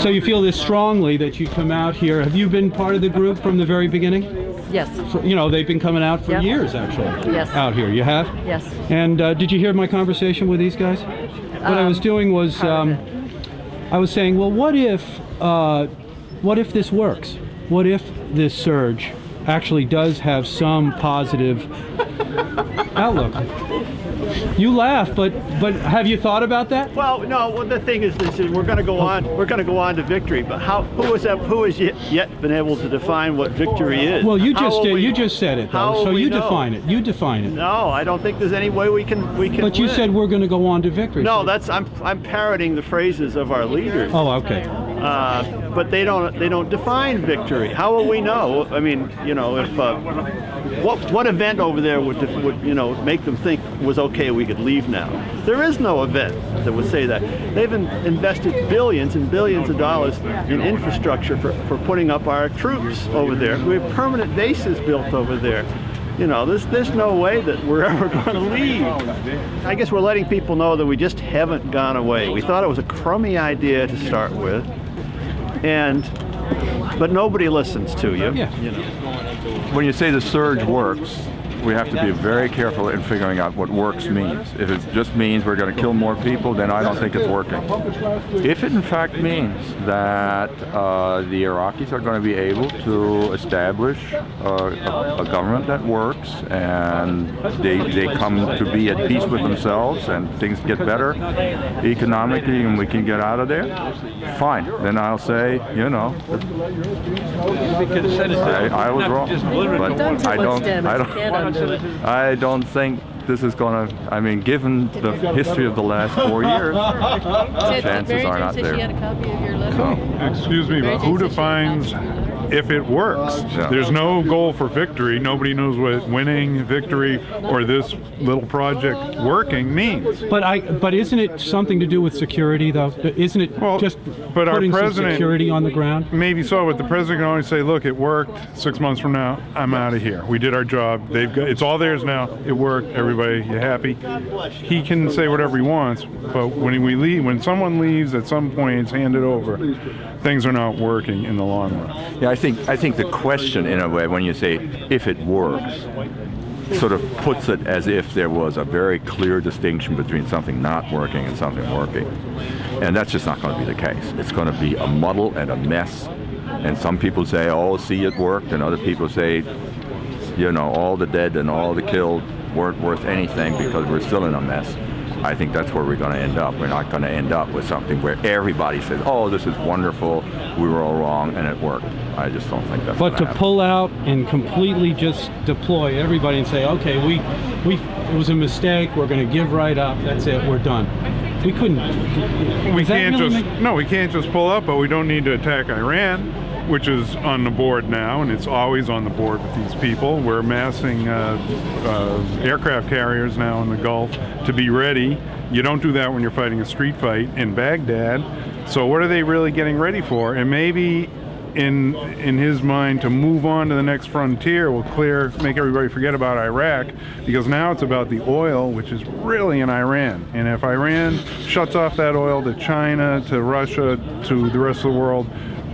So you feel this strongly that you come out here. Have you been part of the group from the very beginning? Yes. So, you know, they've been coming out for years, actually. Yes. Out here. You have? Yes. And did you hear my conversation with these guys? What I was doing was, I was saying, well, what if this works? What if this surge actually does have some positive outlook? You laugh, but have you thought about that? Well, no. Well, the thing is, this is we're going to go on. We're going to go on to victory. But who has yet been able to define what victory is? Well, you just did. You just said it, though. So you define it. You define it. No, I don't think there's any way we can. But you said we're going to go on to victory. No, that's I'm parroting the phrases of our leaders. Oh, okay. But they don't define victory. How will we know? I mean, you know, if what event over there would you know make them think was okay, we could leave now? There is no event that would say that. They've invested billions and billions of dollars in infrastructure for putting up our troops over there. We have permanent bases built over there. You know, there's no way that we're ever going to leave. I guess we're letting people know that we just haven't gone away. We thought it was a crummy idea to start with, but nobody listens to you. Yeah. You know. When you say the surge works, we have to be very careful in figuring out what works means. If it just means we're going to kill more people, then I don't think it's working. If it in fact means that the Iraqis are going to be able to establish a government that works and they come to be at peace with themselves and things get better economically and we can get out of there, fine. Then I'll say, you know, I was wrong. But I don't think this is going to, I mean, given the history of the last 4 years, chances are not there. Excuse me, but who defines if it works? Yeah. There's no goal for victory. Nobody knows what winning, victory, or this little project working means. But isn't it something to do with security, though? Isn't it just putting some security on the ground? Maybe so, but the president can always say, look, it worked. 6 months from now, I'm out of here. We did our job. It's all theirs now. It worked. Everybody, you happy? He can say whatever he wants, but when someone leaves at some point, it's handed over. Things are not working in the long run. Yeah, I think the question, in a way, when you say if it works, sort of puts it as if there was a very clear distinction between something not working and something working. And that's just not going to be the case. It's going to be a muddle and a mess. And some people say, oh, see, it worked. And other people say, you know, all the dead and all the killed weren't worth anything because we're still in a mess. I think that's where we're going to end up. We're not going to end up with something where everybody says, oh, this is wonderful, we were all wrong, and it worked. I just don't think that's But to pull out and completely just deploy everybody and say, okay, it was a mistake, we're going to give right up, that's it, we're done. We couldn't. We can't just pull up, but we don't need to attack Iran, which is on the board now, and it's always on the board with these people. We're amassing aircraft carriers now in the Gulf to be ready. You don't do that when you're fighting a street fight in Baghdad. So what are they really getting ready for? And maybe in his mind, to move on to the next frontier will make everybody forget about Iraq, because now it's about the oil, which is really in Iran. And if Iran shuts off that oil to China, to Russia, to the rest of the world,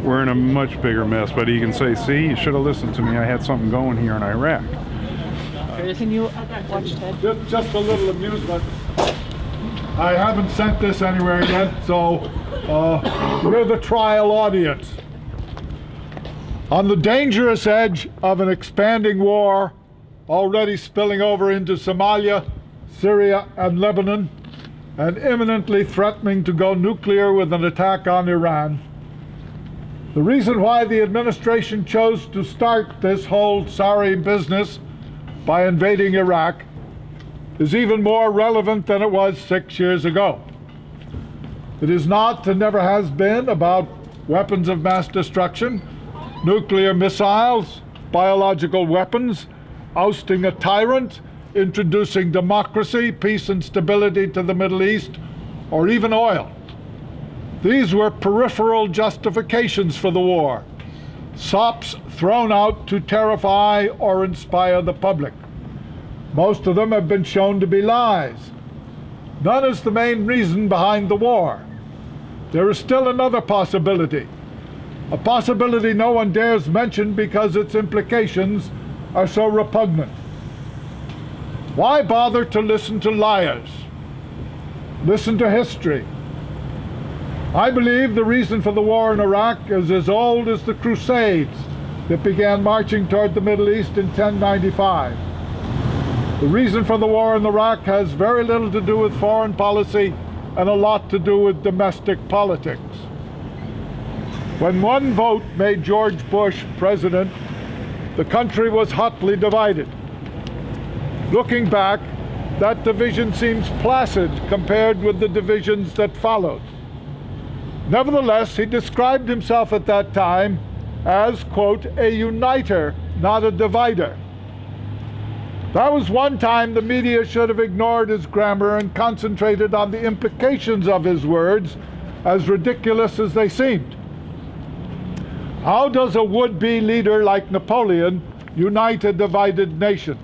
we're in a much bigger mess. But he can say, see, you should have listened to me. I had something going here in Iraq. Can you watch Ted? Just a little amusement. I haven't sent this anywhere yet, so we're the trial audience. On the dangerous edge of an expanding war, already spilling over into Somalia, Syria, and Lebanon, and imminently threatening to go nuclear with an attack on Iran, the reason why the administration chose to start this whole sorry business by invading Iraq is even more relevant than it was 6 years ago. It is not and never has been about weapons of mass destruction, nuclear missiles, biological weapons, ousting a tyrant, introducing democracy, peace and stability to the Middle East, or even oil. These were peripheral justifications for the war, sops thrown out to terrify or inspire the public. Most of them have been shown to be lies. None is the main reason behind the war. There is still another possibility, a possibility no one dares mention because its implications are so repugnant. Why bother to listen to liars? Listen to history. I believe the reason for the war in Iraq is as old as the Crusades that began marching toward the Middle East in 1095. The reason for the war in Iraq has very little to do with foreign policy and a lot to do with domestic politics. When one vote made George Bush president, the country was hotly divided. Looking back, that division seems placid compared with the divisions that followed. Nevertheless, he described himself at that time as, quote, a uniter, not a divider. That was one time the media should have ignored his grammar and concentrated on the implications of his words, as ridiculous as they seemed. How does a would-be leader like Napoleon unite a divided nation?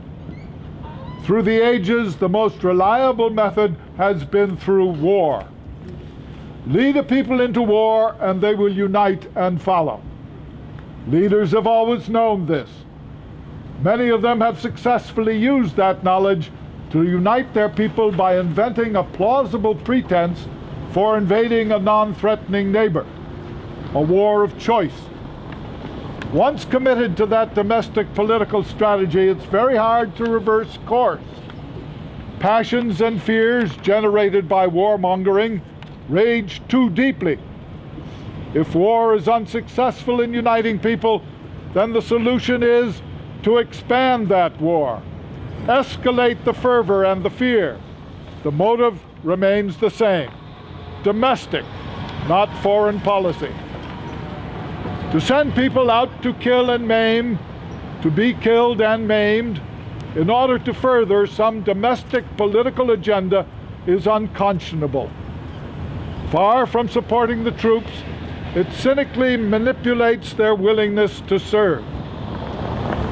Through the ages, the most reliable method has been through war. Lead a people into war and they will unite and follow. Leaders have always known this. Many of them have successfully used that knowledge to unite their people by inventing a plausible pretense for invading a non-threatening neighbor, a war of choice. Once committed to that domestic political strategy, it's very hard to reverse course. Passions and fears generated by warmongering rage too deeply. If war is unsuccessful in uniting people, then the solution is to expand that war, escalate the fervor and the fear. The motive remains the same: domestic, not foreign policy. To send people out to kill and maim, to be killed and maimed, in order to further some domestic political agenda is unconscionable. Far from supporting the troops, it cynically manipulates their willingness to serve.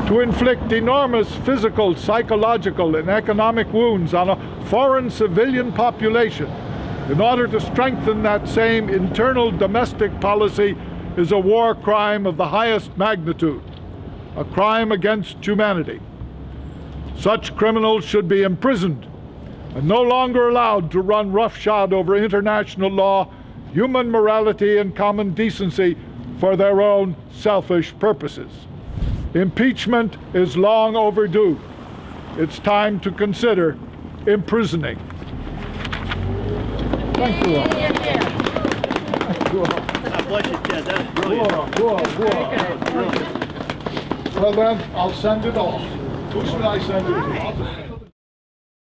To inflict enormous physical, psychological, and economic wounds on a foreign civilian population in order to strengthen that same internal domestic policy is a war crime of the highest magnitude, a crime against humanity. Such criminals should be imprisoned and no longer allowed to run roughshod over international law, human morality, and common decency for their own selfish purposes. Impeachment is long overdue. It's time to consider imprisoning. Thank you all. Thank you all. God bless you, Ted. That was brilliant. Well then, I'll send it off. Who should I send it to?